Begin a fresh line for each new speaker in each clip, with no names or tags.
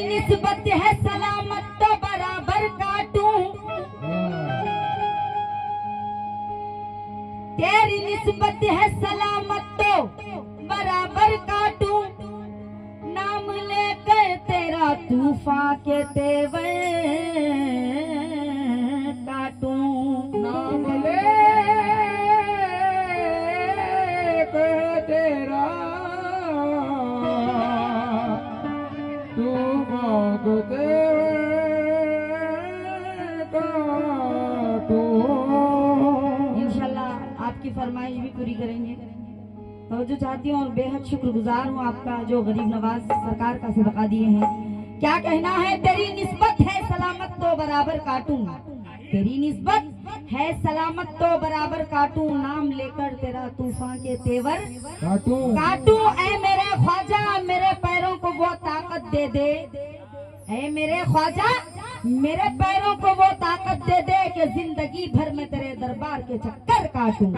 निस्बत है सलामत तो बराबर काटूं, तेरी निस्बत है सलामत तो बराबर काटूं, नाम लेकर तेरा तूफान के तेवर काटूं,
नाम ले कर तेरा तू मांगते काटू।
इंशाल्लाह आपकी फरमाइश भी पूरी करेंगे। तो जो चाहती हूँ और बेहद शुक्रगुजार हूँ आपका जो गरीब नवाज सरकार का सदका दिए हैं। क्या कहना है? तेरी निस्बत है सलामत तो बराबर काटूं, तेरी निस्बत है सलामत तो बराबर काटूं, नाम लेकर तेरा तूफान के तेवर
काटू।
काटूं। ऐ मेरे ख्वाजा मेरे पैरों को वो ताकत दे दे, ऐ मेरे ख्वाजा मेरे पैरों को वो ताकत दे दे कि जिंदगी भर में तेरे दरबार के चक्कर काटूं।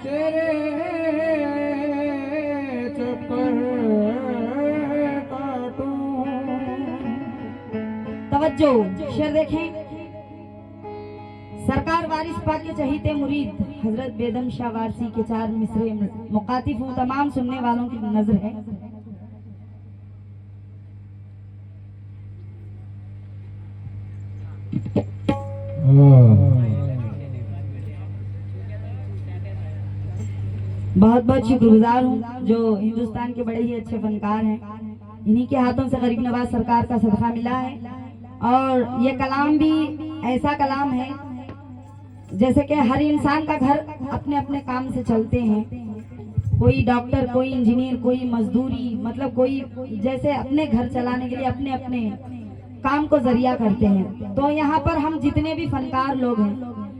तेरे चक्कर काटूं।
तवज्जो, शेर देखें। सरकार वारिस पाक के चहीते मुरीद हजरत बेदम शाह वारसी के 4 मिसरे मुकातिफ हूँ, तमाम सुनने वालों की नजर है। बहुत बहुत शुक्रगुजार हूँ जो हिंदुस्तान के बड़े ही अच्छे फनकार हैं, इन्हीं के हाथों से गरीब नवाज सरकार का सदका मिला है। और ये कलाम भी ऐसा कलाम है जैसे कि हर इंसान का घर अपने अपने काम से चलते हैं, कोई डॉक्टर, कोई इंजीनियर, कोई मजदूरी, मतलब कोई जैसे अपने घर चलाने के लिए अपने अपने काम को जरिया करते हैं। तो यहाँ पर हम जितने भी फनकार लोग हैं,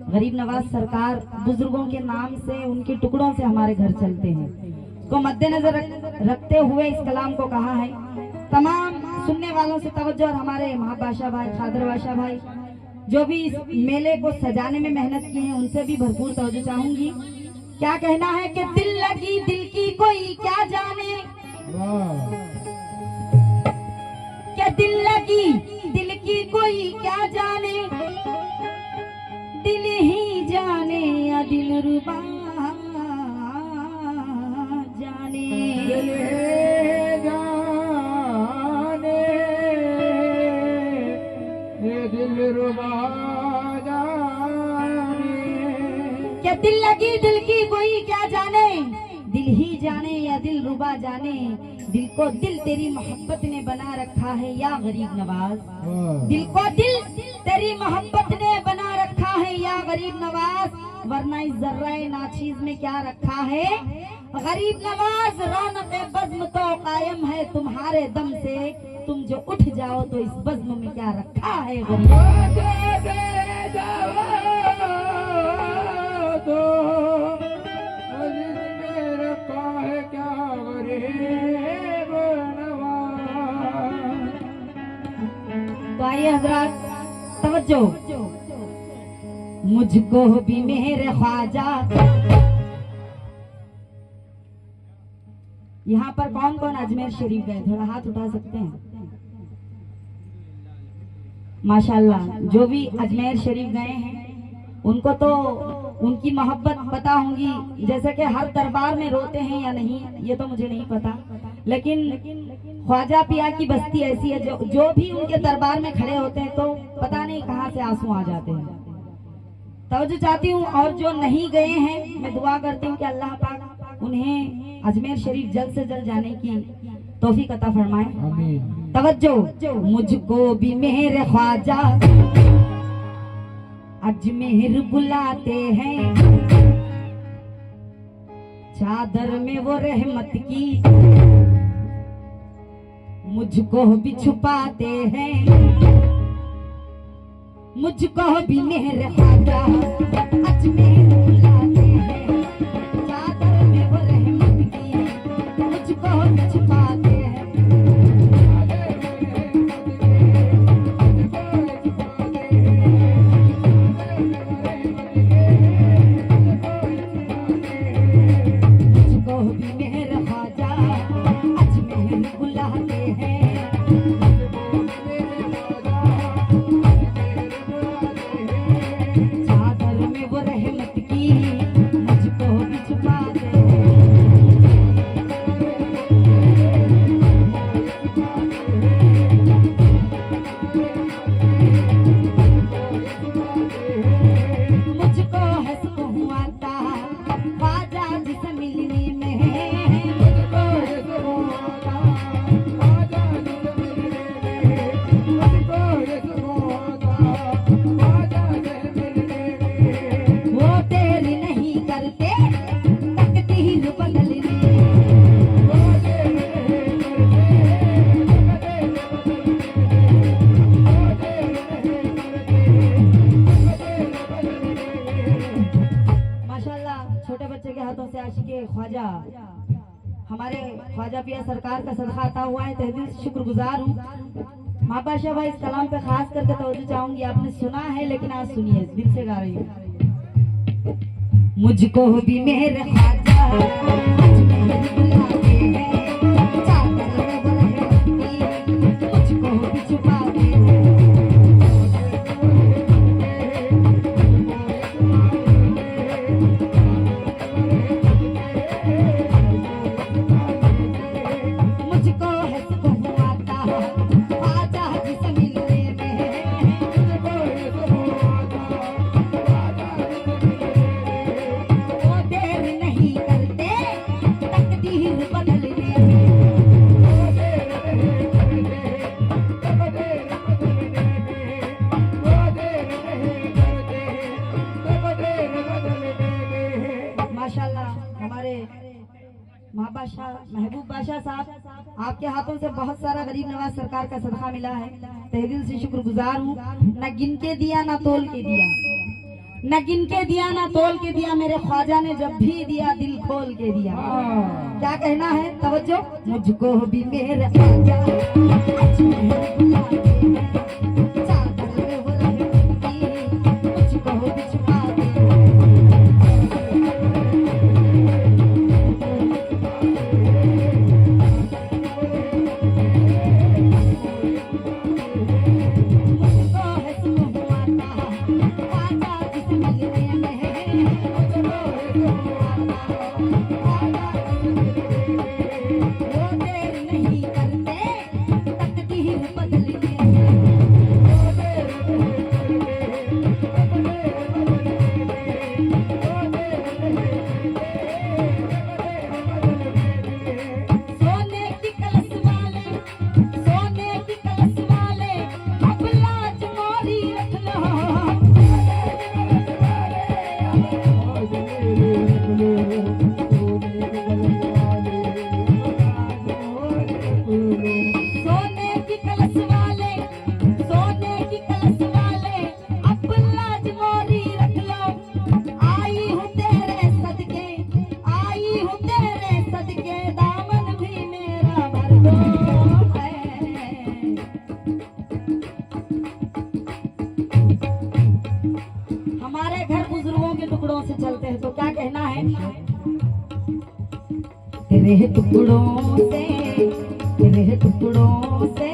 गरीब नवाज सरकार बुजुर्गों के नाम से, उनके टुकड़ों से हमारे घर चलते हैं, को मद्देनजर रखते हुए इस कलाम को कहा है। तमाम सुनने वालों से तवज्जो, और हमारे महाबादशाह भाई, खादर बादशाह भाई जो भी इस मेले को सजाने में मेहनत की है, उनसे भी भरपूर तवज्जो चाहूंगी। क्या कहना है कि दिल लगी दिल की कोई क्या जाने, क्या दिल लगी दिल की कोई क्या जाने, दिल ही जाने या दिल रुबा जाने,
दिल जाने ये दिल रुबा जाने,
क्या दिल लगी दिल की कोई क्या जाने, दिल ही जाने या दिल रुबा जाने, दिल को दिल तेरी मोहब्बत ने बना रखा है या गरीब नवाज, दिल को दिल तेरी मोहब्बत ने बना रखा है या गरीब नवाज, वरना इस जर्राए नाचीज में क्या रखा है गरीब नवाज। रौनक बज़्म तो कायम है तुम्हारे दम से, तुम जो उठ जाओ तो इस बज़्म में क्या रखा है गरीब। तो आइए हजरात तवज्जो। मुझको भी मेरे ख्वाजा, यहाँ पर कौन कौन अजमेर शरीफ गए, थोड़ा हाथ उठा सकते हैं? माशाल्लाह, जो भी अजमेर शरीफ गए हैं उनको तो उनकी मोहब्बत पता होंगी, जैसे कि हर दरबार में रोते हैं या नहीं ये तो मुझे नहीं पता, लेकिन ख्वाजा पिया की बस्ती ऐसी है जो भी उनके दरबार में खड़े होते हैं तो पता नहीं कहाँ से आंसू आ जाते हैं। तवज्जो चाहती हूँ, और जो नहीं गए हैं मैं दुआ करती हूँ कि अल्लाह पाक उन्हें अजमेर शरीफ जल्द से जल्द जाने की तौफीक अता फरमाए। तवज्जो। मुझको भी मेरे ख्वाजा अजमेर बुलाते हैं, चादर में वो रहमत की मुझको भी छुपाते हैं, मुझको भी मेरे ख्वाजा अजमेर बुलाते हैं, चादर में वो रहमत की मुझको भी छुपाते हैं। मुझको हमारे ख्वाजा पिया सरकार का सदका आता हुआ है, तहे दिल से शुक्रगुजार हूँ। माँ बादशाह भाई, इस कलाम पे खास करके तवज्जो चाहूंगी। आपने सुना है लेकिन आज सुनिए, दिल से गा रही हूँ। मुझको भी मेरे ख्वाजा आज मेहर बुलाते हैं, चादर में वो रहती, मुझको भी छुपाते हैं। मुझको है सुकून आता ख्वाजा जी से मिलने में, वो देर नहीं करते तकदीर बदलने में। माशाल्लाह हमारे माँ बादशाह महबूब बादशाह साहब, आपके हाथों से बहुत सारा गरीब नवाज सरकार का सदका मिला है, तहे दिल से शुक्रगुजार हूँ। न गिन के दिया न तोल के दिया, न गिन के दिया न तोल के दिया, मेरे ख्वाजा ने जब भी दिया दिल खोल के दिया। क्या कहना है, तवज्जो। मुझको भी मेरे ख्वाजा आज मेहर बुलाते हैं, चादर में वो रहती, मुझको भी छुपाते हैं। मुझको है सुकून आता ख्वाजा जी से मिलने में, मुझको है सुकून आता वो देर नहीं करते तकदीर बदलने में। सोने की कलश वाले, सोने की कलश वाले, अब लाज मोरी रख लो। सोने की कलश वाले, सोने की कलश वाले, अब लाज मोरी रख लो। आई हूँ तेरे सदके, आई हूँ तेरे सदके, दामन भी मेरा भर दो है। हमारे घर बुजुर्गों के टुकड़ों से चलते हैं, तो क्या कहना है। तेरे टुकड़ों से, तेरे टुकड़ों से,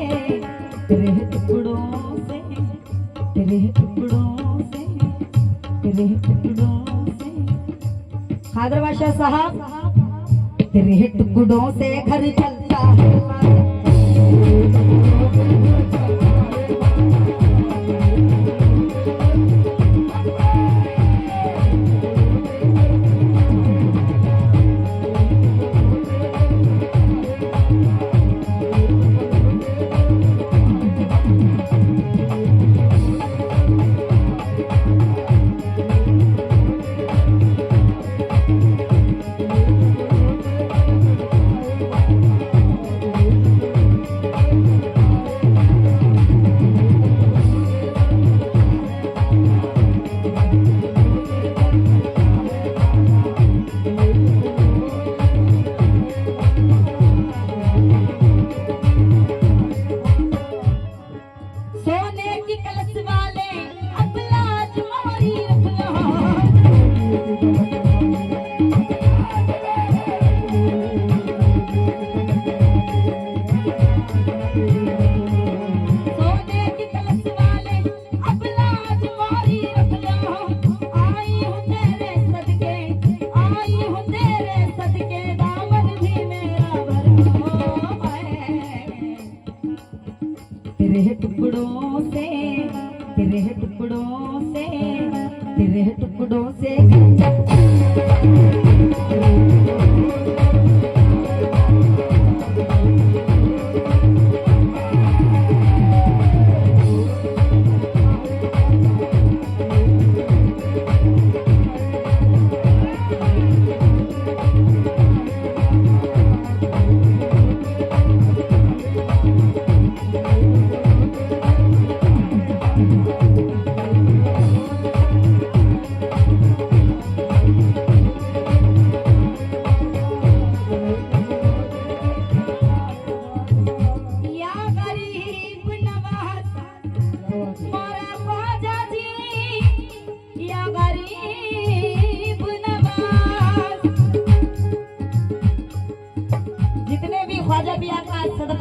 तेरे टुकड़ों से, तेरे टुकड़ों से, तेरे टुकड़ों से। खादर बादशाह साहब, तेरे टुकड़ों से घर चलता है। सोने की कलश वाले, अब लाज मोरी रख लो। सोने की कलश वाले, अब लाज मोरी रख लो। आई हूँ तेरे सदके, आई हूँ तेरे सदके, दामन भी मेरा भर दो है। तेरे टुकड़ों से, तेरे टुकड़ों से, तेरे टुकड़ों से।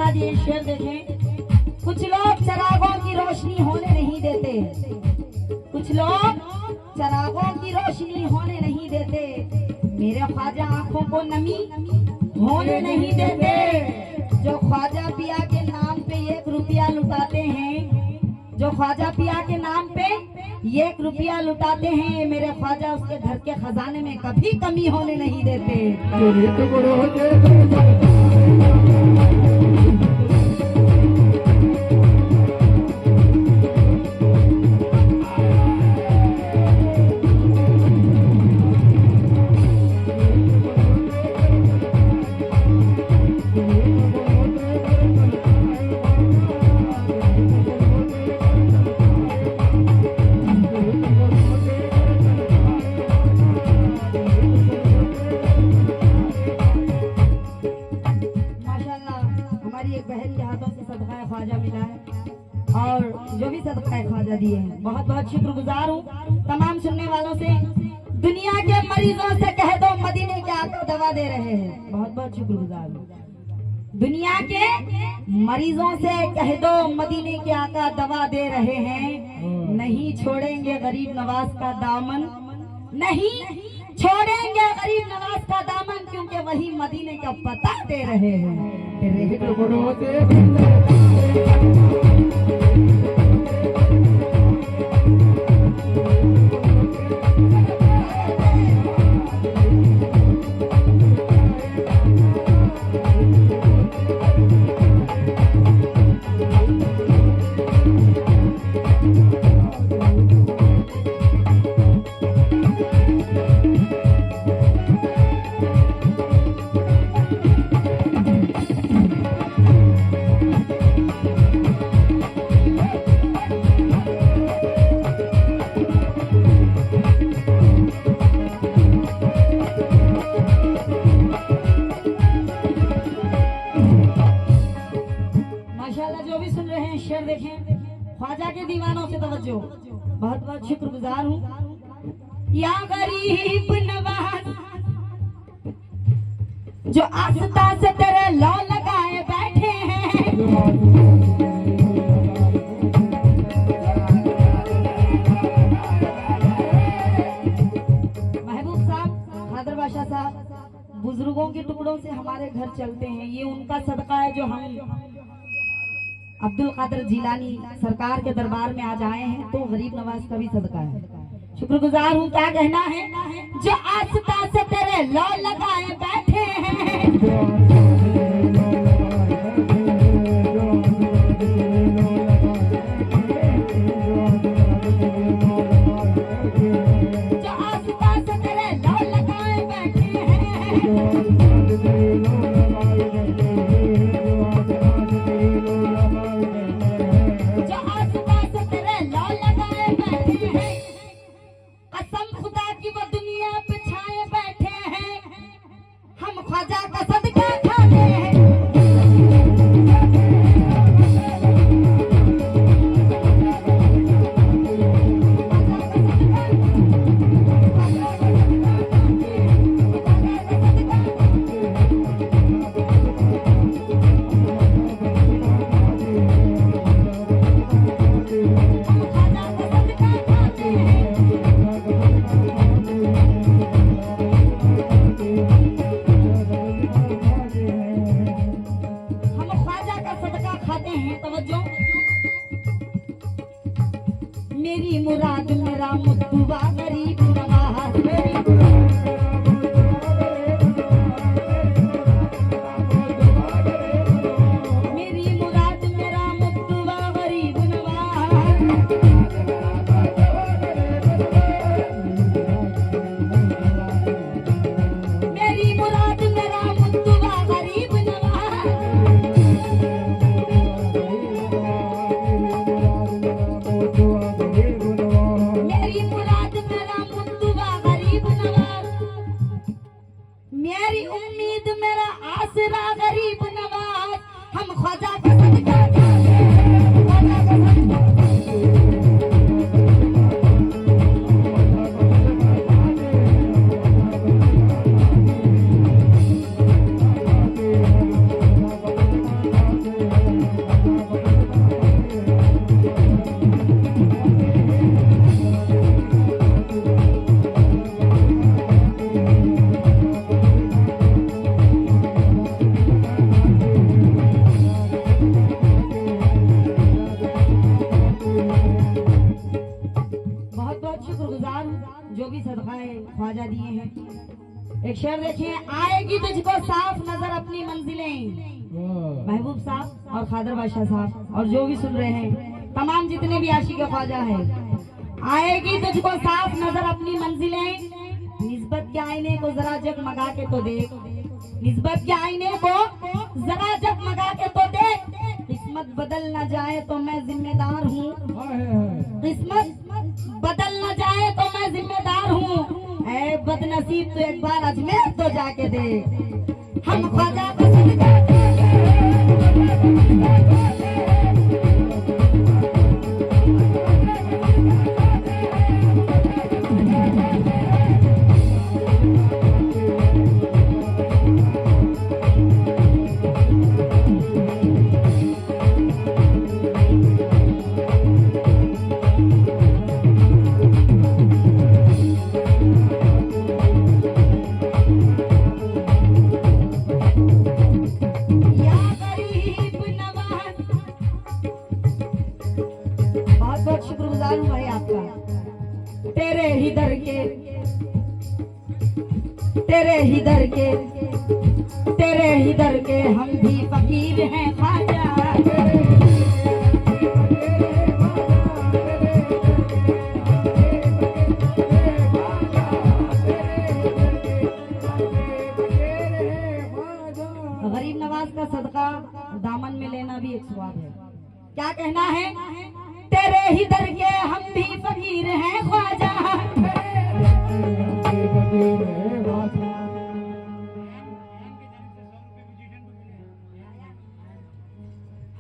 दिखा दिए, शेर देखें। कुछ लोग चरागों की रोशनी होने नहीं देते, कुछ लोग चरागों की रोशनी होने नहीं देते, मेरे ख्वाजा आंखों को नमी होने नहीं देते। जो ख्वाजा पिया के नाम पे 1 रुपया लुटाते हैं, जो ख्वाजा पिया के नाम पे 1 रुपया लुटाते हैं, मेरे ख्वाजा उसके घर के खजाने में कभी कमी होने नहीं देते। ख्वाजा मिला है और जो भी सदका ख्वाजा दिए हैं, बहुत बहुत शुक्रगुजार हूँ तमाम सुनने वालों से। दुनिया के मरीजों से कह दो मदीने के आका दवा दे रहे हैं, बहुत बहुत शुक्रगुजार हूँ। दुनिया के मरीजों से कह दो मदीने के आका दवा दे रहे हैं, नहीं छोड़ेंगे गरीब नवाज का दामन, नहीं छोड़ेंगे गरीब नवाज का दामन, क्योंकि वही मदीने का पता दे रहे हैं। शेर देखें, ख्वाजा के दीवानों से तवज्जो, बहुत बहुत शुक्रगुजार हूँ। या गरीब नवाज जो आस्था से तेरे लौ लगाए बैठे हैं, महबूब साहब, खादर बादशाह साहब, बुजुर्गों के टुकड़ों से हमारे घर चलते हैं, ये उनका सदका है जो हम अब्दुल कादिर जिलानी सरकार के दरबार में आज आए हैं, तो गरीब नवाज का भी सदका है। शुक्रगुजार हूँ। क्या कहना है? जो आस्था से तेरे लौ लगाए बैठे हैं, जो आस्था से तेरे लौ लगाए बैठे हैं, ख्वाजा का सदका खाते हैं। मेरी मुराद मेरा मुद्दुआ गरीब नवाज, मेरी मुराद मेरा मुद्दुआ गरीब नवाज, मेरी मुराद मेरा मुद्दुआ गरीब नवाज, मेरी मुराद एक शेर देखिए, आएगी तुझको साफ नजर अपनी मंजिलें।
वाह।
महबूब साहब और खादर बादशाह साहब और जो भी सुन रहे हैं, तमाम जितने भी आशिक ख्वाजा है, आएगी तुझको साफ नजर अपनी मंजिलें, निस्बत के आईने को जरा जगमगा के तो देख, निस्बत के आईने को जरा जगमगा के तो देख, किस्मत बदल न जाए तो मैं जिम्मेदार हूँ, किस्मत बदल न जाए तो मैं जिम्मेदार हूँ, ऐ बदनसीब तो एक बार अजमेर तो जाके देख। हम ख्वाजा को शुक्रगुजार हूँ भाई आपका। तेरे ही दर के, तेरे ही दर के, तेरे ही दर के हम भी फकीर हैं ख्वाजा। गरीब नवाज का सदका दामन में लेना भी एक स्वाब है। क्या कहना है? तेरे ही दर के हम भी फकीर हैं ख्वाजा।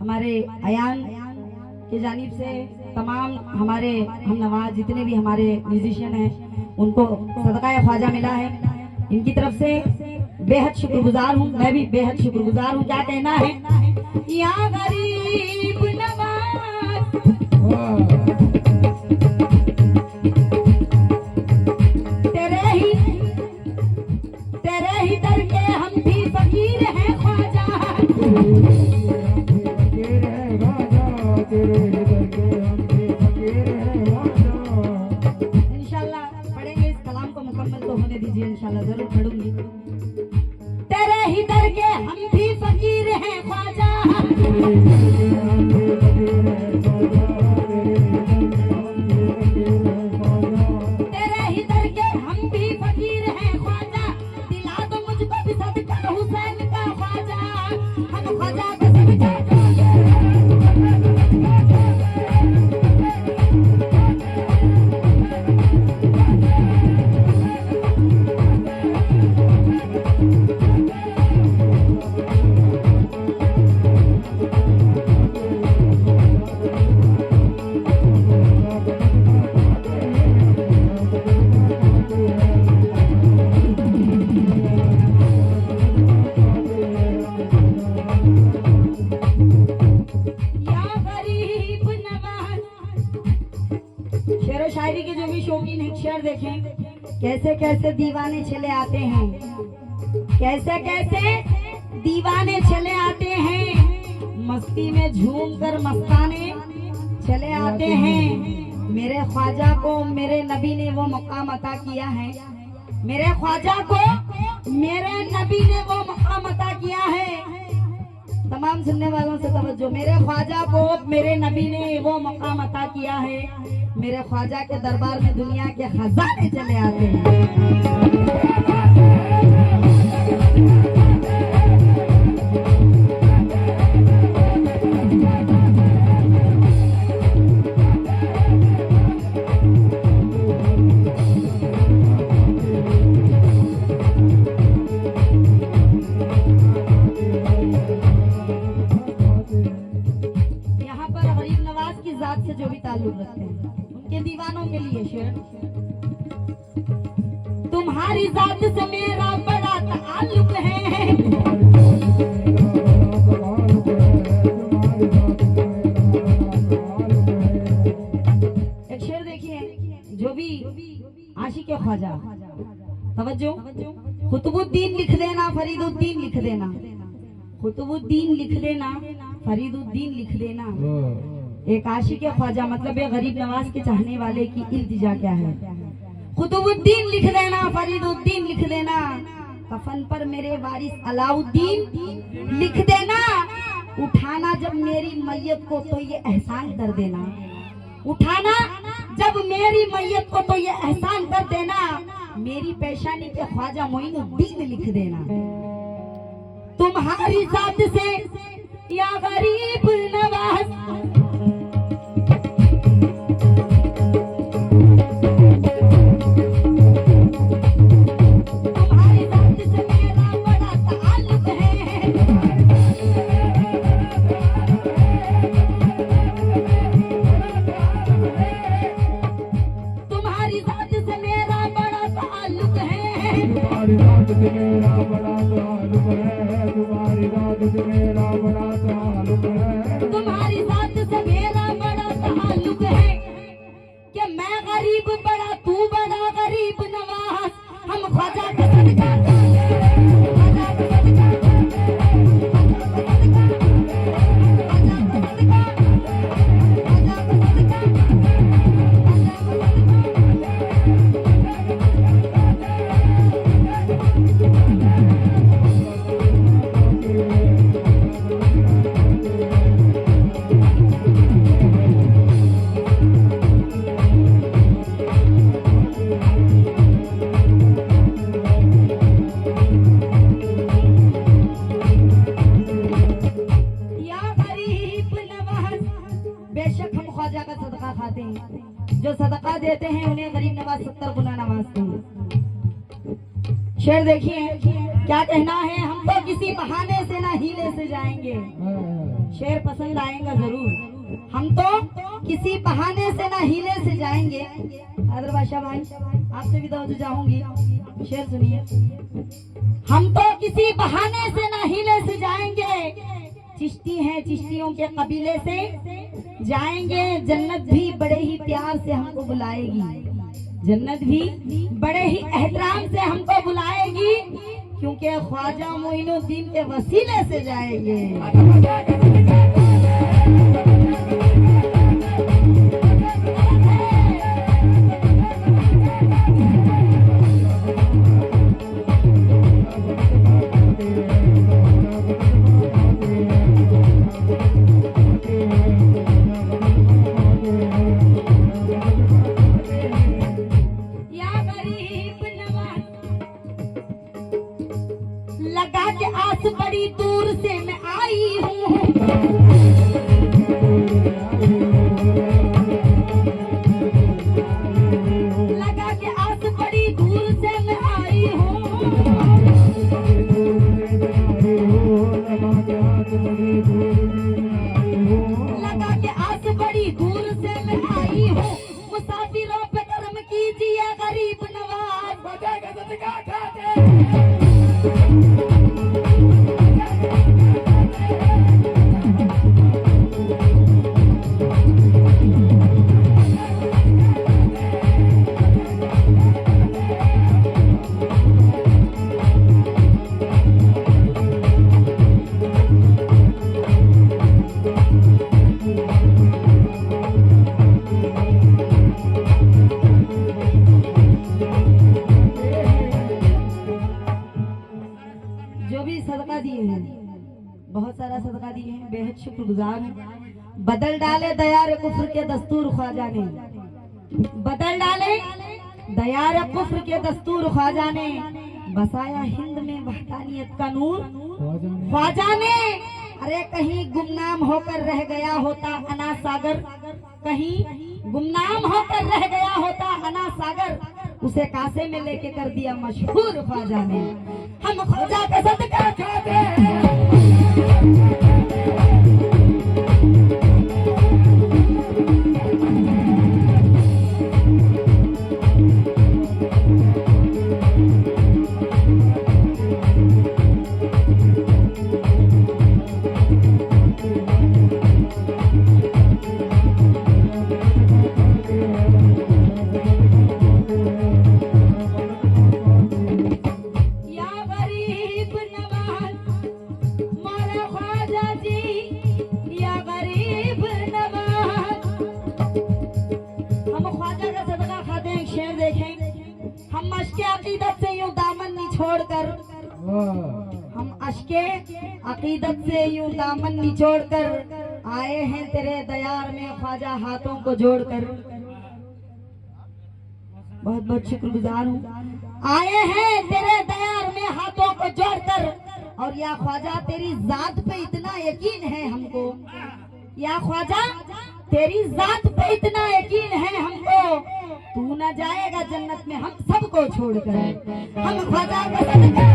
हमारे अयान की जानिब से तमाम हमारे हम नवाज जितने भी हमारे म्यूजिशियन हैं उनको सदका ख्वाजा मिला है। इनकी तरफ से बेहद शुक्रगुजार हूँ, मैं भी बेहद शुक्रगुजार हूँ। क्या कहना है? या गरीब नवाज, तेरे ही दर के हम भी फकीर हैं ख्वाजा। इंशाल्लाह पढ़ेंगे, इस कलाम को मुकम्मल तो होने दीजिए, इंशाल्लाह जरूर पढ़ूंगी। तेरे ही दर के हम भी फकीर हैं ख्वाजा। तेरे ही दर के हम भी फकीर हैं ख्वाजा। दिला दो मुझको भी सदका हुसैन का ख्वाजा। हम ख्वाजा को सदका शायरी के जो भी शौकीन हैं शेर देखें, कैसे कैसे दीवाने चले आते हैं, कैसे कैसे दीवाने चले आते हैं, मस्ती में झूम कर मस्ताने चले आते हैं। मेरे ख्वाजा को मेरे नबी ने वो मकाम अता किया है, मेरे ख्वाजा को मेरे नबी ने वो मकाम अता किया है। तमाम सुनने वालों से तवज्जो, मेरे ख्वाजा को मेरे नबी ने वो मकाम अता किया है। मेरे ख्वाजा के दरबार में दुनिया के खजाने चले आते हैं। यहाँ पर गरीब नवाज की जात से जो भी ताल्लुक रखते हैं उनके दीवानों के लिए शेर। तुम्हारी जात से मेरा बड़ा ताल्लुक है, एक शेर देखिए जो भी आशिक ख्वाजा, तवज्जो, कुतुबुद्दीन लिख देना, फरीदुद्दीन लिख देना, कुतुबुद्दीन लिख देना, फरीदुद्दीन लिख देना। एक आशिक ख्वाजा मतलब एक गरीब नवाज के चाहने वाले की इल्तिजा क्या है? कुतुबुद्दीन लिख देना, फरीदुद्दीन लिख देना, कफन पर मेरे वारिस अलाउद्दीन लिख देना, उठाना जब मेरी मैयत को तो ये एहसान कर देना, उठाना जब मेरी मैयत को तो ये एहसान कर देना, मेरी पेशानी पे ख्वाजा मोइनुद्दीन लिख देना। तुम्हारी जात से या गरीब नवाज, तुम्हारी जात से मेरा बड़ा ताल्लुक है, तुम्हारी जात से मेरा बड़ा ताल्लुक है,
तुम्हारी रात से मेरा बड़ा ताल्लुक है, तुम्हारी रात से मेरा बड़ा ताल्लुक है,
तुम्हारी जात से मेरा बड़ा ताल्लुक है कि मैं गरीब बड़ा तू बड़ा गरीब नवाज, हम ख्वाजा का सदका ख्वाजा का सदका, ख्वाजा का सदका, ख्वाजा का बेशक हम ख्वाजा का सदका खाते हैं, जो सदका देते हैं उन्हें गरीब नवाज 70 गुना नवाजते हैं। शेर देखिए क्या कहना है, हम तो किसी बहाने से ना हीले से जाएंगे। शेर पसंद आएगा जरूर। हम तो किसी बहाने से ना हीले से जाएंगे। आदर बादशाह भाई आपसे भी तो चाहूंगी, शेर सुनिए। हम तो किसी बहाने से ना हीले से जाएंगे, चिश्ती हैं चिश्तियों के कबीले से जाएंगे, जन्नत भी बड़े ही प्यार से हमको बुलाएगी, जन्नत भी बड़े ही एहतराम से हमको बुलाएगी, क्योंकि ख्वाजा मोइनुद्दीन के वसीले से जाएंगे। लगा के आस बड़ी दूर से मैं आई हूँ, लगा के आस बड़ी दूर से मैं आई हूँ, लगा के आस बड़ी दूर से मैं आई हूँ, मुसाफिरों पे कर्म कीजिए गरीब नवाज, बजाएगा सदका खाते। जो भी सदका दिए हैं, बहुत सारा सदका दिए हैं, बेहद शुक्रगुजार हैं। बदल डाले दयार कुफ्र के दस्तूर ख्वाजा ने, बदल डाले दयार कुफ्र के दस्तूर ख्वाजा ने, बसाया हिंद में वहदानियत का नूर ख्वाजा ने। अरे कहीं गुमनाम होकर रह गया होता अना सागर, कहीं गुमनाम होकर रह गया होता अना सागर, उसे कासे में लेके कर दिया मशहूर ख्वाजा ने। हम ख्वाजा का सदका खाते हैं। अकीदत से यूं दामन निचोड़कर आए हैं तेरे दयार में ख्वाजा हाथों को जोड़कर। बहुत बहुत शुक्रगुजार हूँ। आए हैं तेरे दयार में हाथों को जोड़कर, और या ख्वाजा तेरी जात पे इतना यकीन है हमको, या ख्वाजा तेरी जात पे इतना यकीन है हमको, तू ना जाएगा जन्नत में हम सबको छोड़कर। हम ख्वाजा का सदका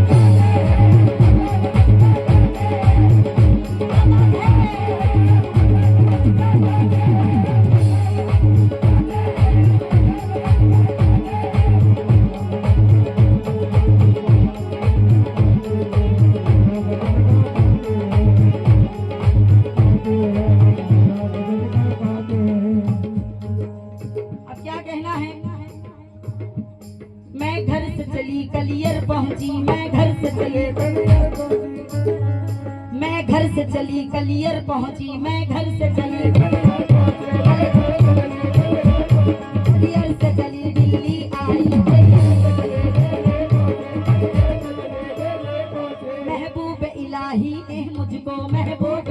कलियर पहुंची, मैं घर से चली कलियर पहुंची, मैं घर से चली कलियर से चली दिल्ली आई। महबूब इलाही ने मुझको महबूब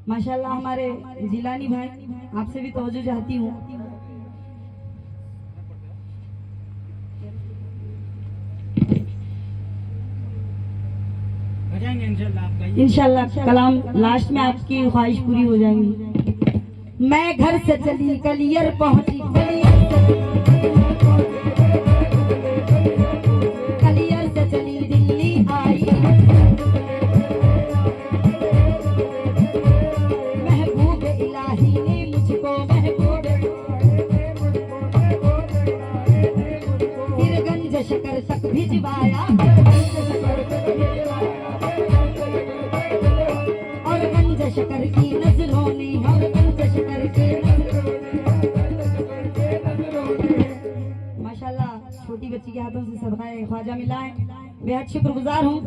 माशाल्लाह हमारे जिलानी भाई, आपसे भी तवज्जो चाहती हूँ। इंशाल्लाह कलाम लास्ट में आपकी ख्वाहिश पूरी हो जाएंगी। मैं घर से चली कलियर पहुंची, कलियर से चली दिल्ली आई। शकर तक भिजवाया और गंज शकर की नजरों ने, और गंज शकर के माशाल्लाह छोटी बच्ची के हाथों से सदका ख्वाजा मिला है, बेहद शुक्रगुजार हूँ।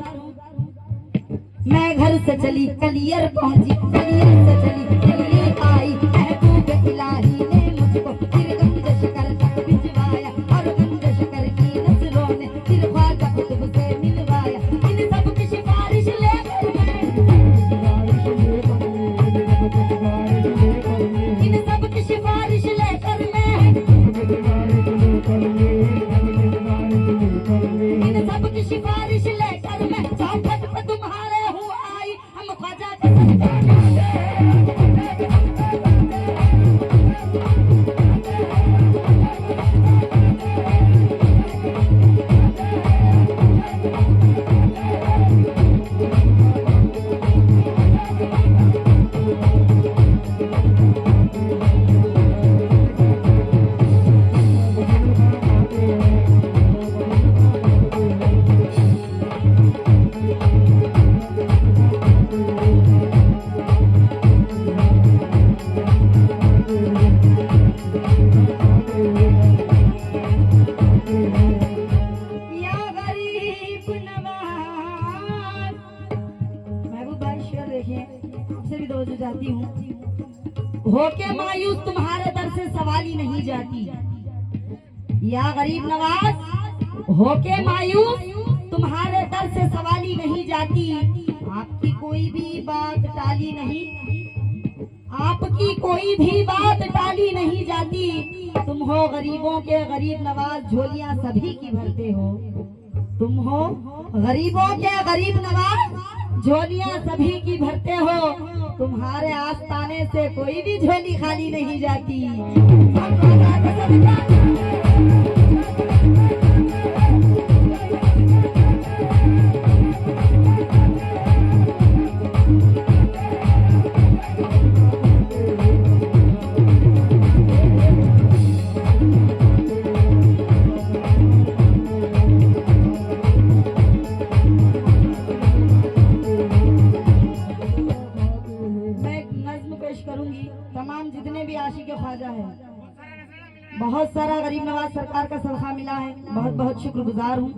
मैं घर से चली कलियर पहुंची, कलियर से चली दिल्ली आई। महबूब इलाही ने मुझको फिर गंज शकर तक भिजवाया, और गंज शकर की नजरों ने फिर ख्वाजा कुतुब से मिलवाया। इन सब की सिफारिश लेकर इन सब की सिफारिश लेकर इन सब की सिफारिश लेकर मैं चौखट पे तुम्हारे हूँ आई। हम ख्वाजा के जाती हूँ। होके मायूस तुम्हारे दर से सवाली नहीं जाती, या गरीब नवाज होके मायूस तुम्हारे दर से सवाली नहीं जाती। आपकी कोई भी बात टाली नहीं, आपकी कोई भी बात टाली नहीं जाती। तुम हो गरीबों के गरीब नवाज, झोलियां सभी की भरते हो। तुम हो गरीबों के गरीब नवाज, झोलियां सभी की भरते हो। तुम्हारे आस्ताने से कोई भी झोली खाली नहीं जाती। तमाम जितने भी आशिक ख्वाजा है, बहुत सारा गरीब नवाज सरकार का सदका मिला है, बहुत बहुत शुक्रगुजार हूँ।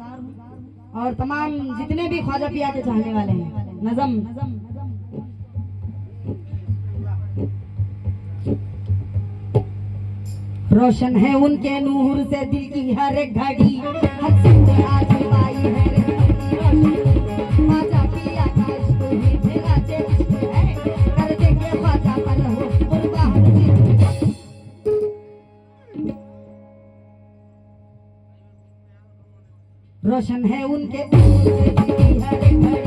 और तमाम जितने भी ख्वाजा पिया के चाहने वाले हैं, नज़म रोशन है उनके नूर से दिल की हर एक घड़ी, हद से आज पाई है रे अपनी रोशनी। ख्वाजा पिया का इश्क ही मेरा जे इश्क है, कर देंगे ख्वाजा पर हो कुर्बान जिंदगी। रोशन है उनके नूर से दिल की हर एक घड़ी,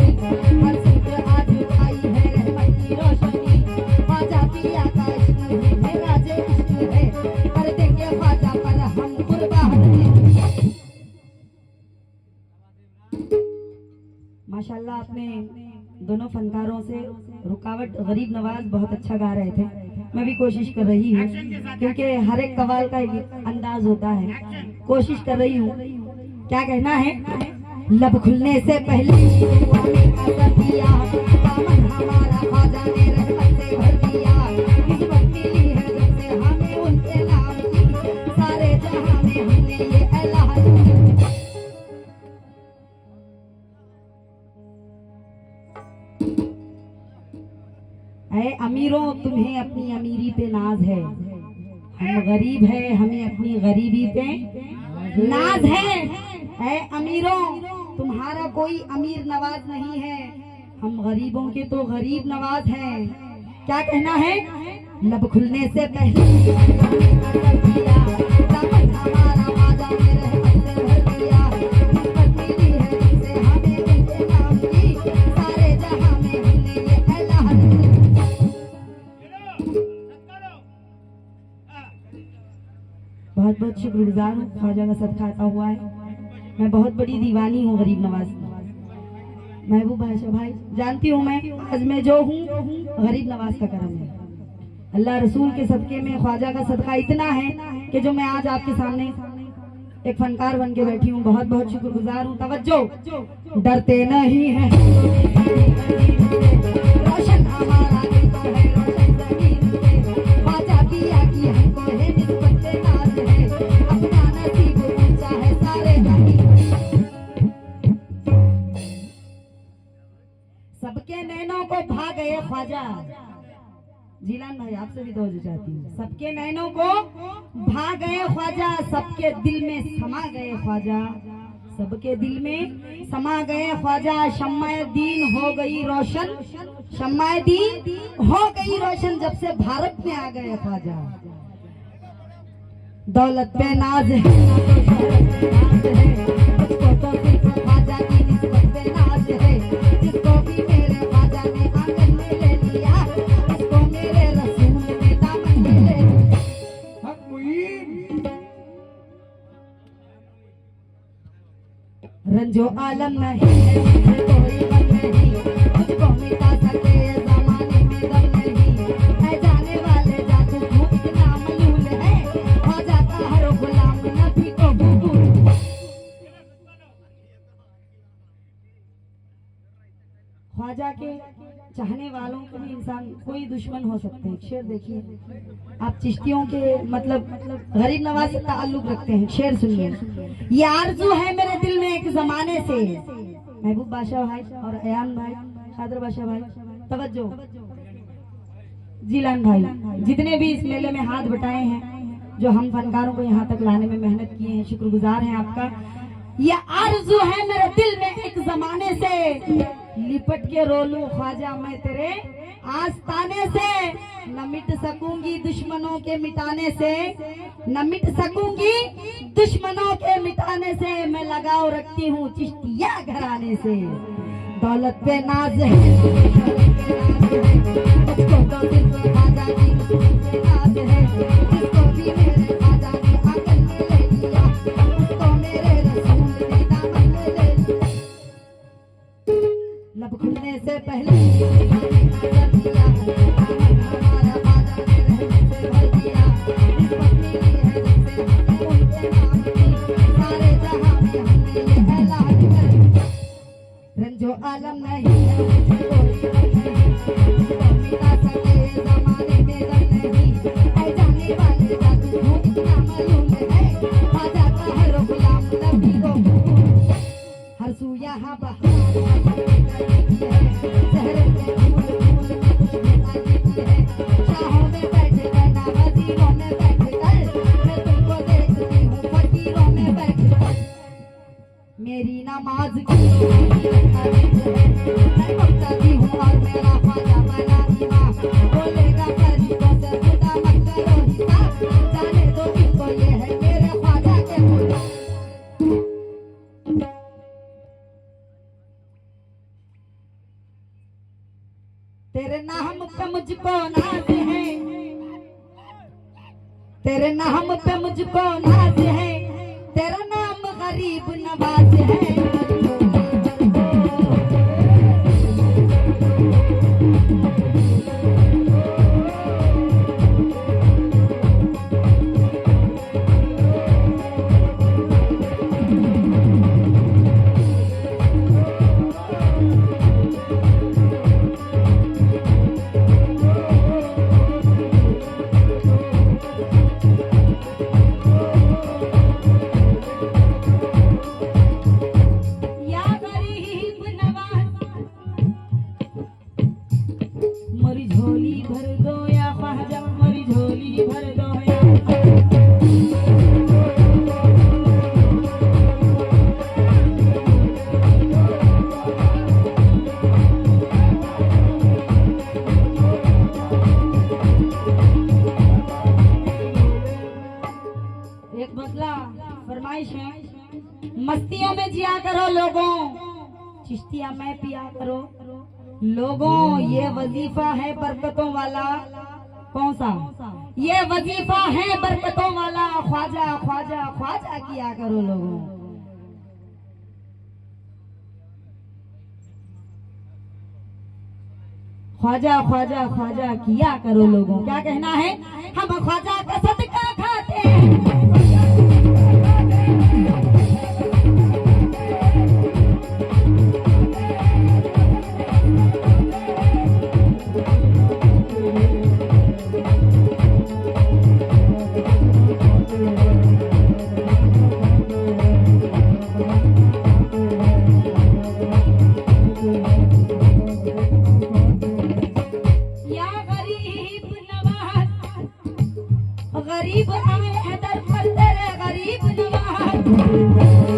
हद से आज पाई है रे अपनी रोशनी। ख्वाजा पिया का इश्क ही मेरा जे इश्क है, कर देंगे ख्वाजा पर हम कुर्बान जिंदगी। माशाल्लाह आपने दोनों फनकारों से रुकावट गरीब नवाज बहुत अच्छा गा रहे थे। मैं भी कोशिश कर रही हूँ क्योंकि हर एक कवाल का एक अंदाज होता है, कोशिश कर रही हूँ। क्या कहना है? लब खुलने से पहले दामन हमारा ख्वाजा ने रहमत से भर दिया। निस्बत मिली है जब से हमें उनके नाम की, सारे जहां में हमने ये ऐलान किया। ऐ अमीरों तुम्हें अपनी अमीरी पे नाज है, हम गरीब है हमें अपनी गरीबी पे नाज है। ऐ अमीरों तुम्हारा कोई अमीर नवाज नहीं है, हम गरीबों के तो गरीब नवाज हैं। क्या कहना है? लब खुलने से पहले दामन हमारा ख्वाजा ने रहमत से भर दिया। निस्बत मिली है जिनसे हमें उनके नाम की, सारे जहां में हमने ये ऐलान किया। बहुत बहुत शुक्रगुजार हूँ, ख्वाजा का सदका आता हुआ है। मैं बहुत बड़ी दीवानी हूँ गरीब नवाज की। महबूब बादशाह भाई जानती हूँ मैं आज मैं जो हूँ गरीब नवाज का करम है। अल्लाह रसूल के सदके में ख्वाजा का सदका इतना है कि जो मैं आज आपके सामने एक फनकार बन के बैठी हूँ। बहुत बहुत शुक्रगुजार हूँ। तवज्जो, डरते नहीं है रोशन हमारा दिल तो है रोशन जमीन से। ख्वाजा पिया की हमको है निस्बत से नाज है, अपना नसीब ऊंचा है सारे जमीन। सबके नैनों को भा गए ख्वाजा। जिलान भाई आपसे भी तवज्जो चाहती हूँ। सबके नैनों को भा गए ख्वाजा, सबके दिल में समा गए ख्वाजा, सबके दिल में समा गए ख्वाजा। शम्माए दीन हो गई रोशन, शम्माए दीन हो गई रोशन जब से भारत में आ गए ख्वाजा। दौलत पे नाज है, मुझको तो सिर्फ ख्वाजा की निस्बत पे नाज है। जिसको भी मेरे ख्वाजा ने आंगन में ले लिया, उसको मेरे रसूल ने दामन में ले लिया।
हक मुईन
रंजो आलम नहीं है मुझे कोई गम नहीं, मुझको मिटा सके ये जमाने में गम नहीं। है जाने वाले जादू को इतना मलूल है, ख्वाजा का हर गुलाम नबी को बबूल। ख्वाजा के चाहने वालों को भी इंसान कोई दुश्मन हो सकते हैं। शेर देखिए आप, चिश्तियों के मतलब गरीब नवाज से ताल्लुक रखते हैं। शेर सुनिए। ये आरज़ू है मेरे दिल में एक जमाने से। महबूब बादशाह भाई और अयान भाई, खादर बादशाह भाई तवज्जो, जिलान भाई जितने भी इस मेले में हाथ बटाए हैं, जो हम फनकारों को यहाँ तक लाने में मेहनत किए हैं, शुक्रगुजार हैं आपका। ये आरज़ू है मेरे दिल में एक जमाने से, लिपट के रोलूं ख्वाजा मैं तेरे आस्ताने से। न मिट सकूंगी दुश्मनों के मिटाने से, न मिट सकूंगी दुश्मनों के मिटाने से। मैं लगाव रखती हूँ चिश्तिया घराने से। दौलत पे नाज है, मुझको तो सिर्फ ख्वाजा की निस्बत पे नाज है। जिसको भी मेरे ख्वाजा ने आंगन में ले लिया, उसको मेरे रसूल ने दामन में ले लिया। लब खुलने से पहले हमारा ख्वाजा ने रहमत से भर दिया। निस्बत मिली है जब से हमें उनके नाम की, सारे जहां में हमने ये ऐलान कर दिया। रंजो आलम नहीं है मुझे कोई गम नहीं, मुझको मिटा सके जमाने में गम नहीं। है जाने वाले जादू को इतना मालूम है, ख्वाजा का हर गुलाम नबी को बबूल। हर सू यहाँ बहार शहर में फूल फूल में खुशबू आती है। शाहों में बैठ कर ना वजीरों में बैठ कर मेरी नमाज की मैं मुक्तदी हूँ और मेरा ख्वाजा मना इमाम बोलेगा फरीदों से खुदा मत करो हिसाब जाने दो किसको ये है मेरे ख्वाजा के खुदा। तेरे नाम पे मुझको नाज है, तेरे नाम पे मुझको नाज है, तेरा नाम गरीब नवाज है। एक मसला फरमाइश है, मस्तियों में जिया करो लोगों, चिश्तिया में पिया करो लोगों। ये वजीफा है बरकतों वाला, कौन सा? ये वजीफा है बरकतों वाला, ख्वाजा ख्वाजा ख्वाजा किया करो लोगों। ख्वाजा ख्वाजा ख्वाजा किया करो लोगों। क्या कहना है? हम ख्वाजा का सदका खाते हैं। गरीब आए हैं दर पर तेरे गरीब नवाज।